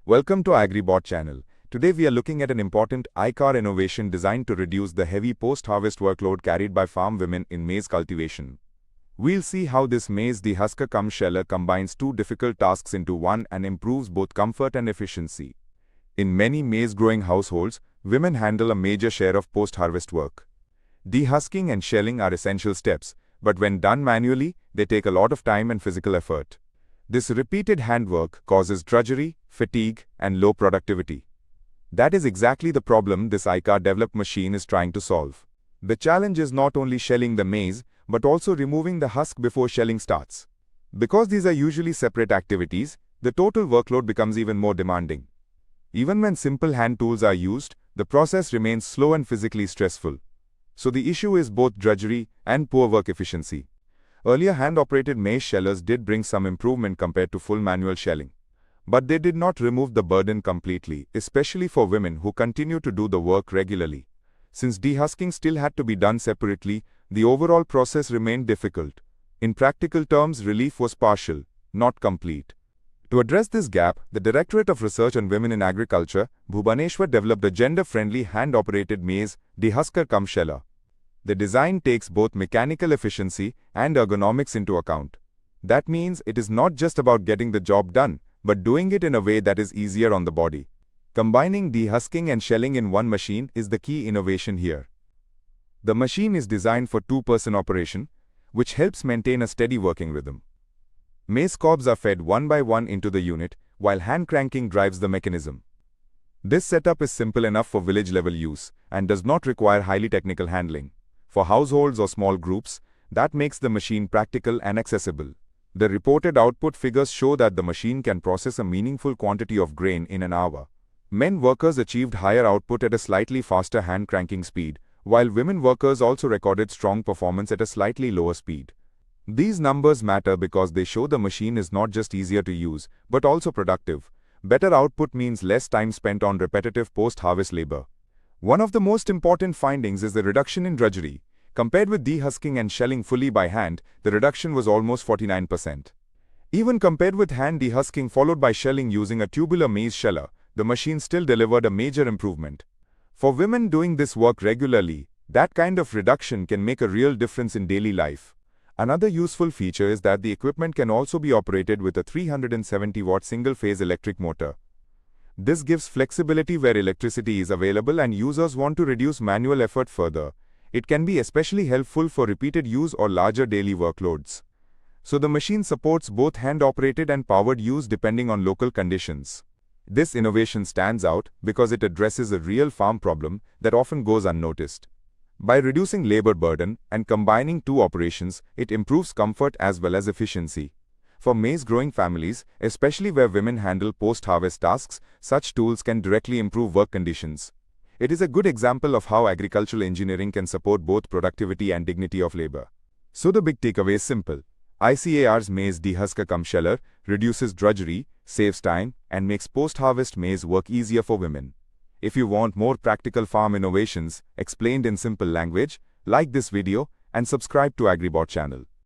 Welcome to AgriBot channel. Today we are looking at an important ICAR innovation designed to reduce the heavy post-harvest workload carried by farm women in maize cultivation. We'll see how this maize dehusker cum sheller combines two difficult tasks into one and improves both comfort and efficiency. In many maize-growing households, women handle a major share of post-harvest work. Dehusking and shelling are essential steps, but when done manually, they take a lot of time and physical effort. This repeated handwork causes drudgery, fatigue, and low productivity. That is exactly the problem this ICAR-developed machine is trying to solve. The challenge is not only shelling the maize, but also removing the husk before shelling starts. Because these are usually separate activities, the total workload becomes even more demanding. Even when simple hand tools are used, the process remains slow and physically stressful. So the issue is both drudgery and poor work efficiency. Earlier hand-operated maize shellers did bring some improvement compared to full manual shelling. But they did not remove the burden completely, especially for women who continue to do the work regularly. Since dehusking still had to be done separately, the overall process remained difficult. In practical terms, relief was partial, not complete. To address this gap, the Directorate of Research on Women in Agriculture, Bhubaneswar, developed a gender-friendly hand-operated maize dehusker cum sheller. The design takes both mechanical efficiency and ergonomics into account. That means it is not just about getting the job done, but doing it in a way that is easier on the body. Combining dehusking and shelling in one machine is the key innovation here. The machine is designed for two-person operation, which helps maintain a steady working rhythm. Maize cobs are fed one by one into the unit, while hand cranking drives the mechanism. This setup is simple enough for village-level use and does not require highly technical handling. For households or small groups, that makes the machine practical and accessible. The reported output figures show that the machine can process a meaningful quantity of grain in an hour. Men workers achieved higher output at a slightly faster hand cranking speed, while women workers also recorded strong performance at a slightly lower speed. These numbers matter because they show the machine is not just easier to use, but also productive. Better output means less time spent on repetitive post-harvest labor. One of the most important findings is the reduction in drudgery. Compared with dehusking and shelling fully by hand, the reduction was almost 49%. Even compared with hand dehusking followed by shelling using a tubular maize sheller, the machine still delivered a major improvement. For women doing this work regularly, that kind of reduction can make a real difference in daily life. Another useful feature is that the equipment can also be operated with a 370-watt single-phase electric motor. This gives flexibility where electricity is available and users want to reduce manual effort further. It can be especially helpful for repeated use or larger daily workloads. So the machine supports both hand-operated and powered use depending on local conditions. This innovation stands out because it addresses a real farm problem that often goes unnoticed. By reducing labor burden and combining two operations, it improves comfort as well as efficiency. For maize-growing families, especially where women handle post-harvest tasks, such tools can directly improve work conditions. It is a good example of how agricultural engineering can support both productivity and dignity of labor. So the big takeaway is simple. ICAR's maize dehusker cum sheller reduces drudgery, saves time, and makes post-harvest maize work easier for women. If you want more practical farm innovations explained in simple language, like this video and subscribe to AgriBot channel.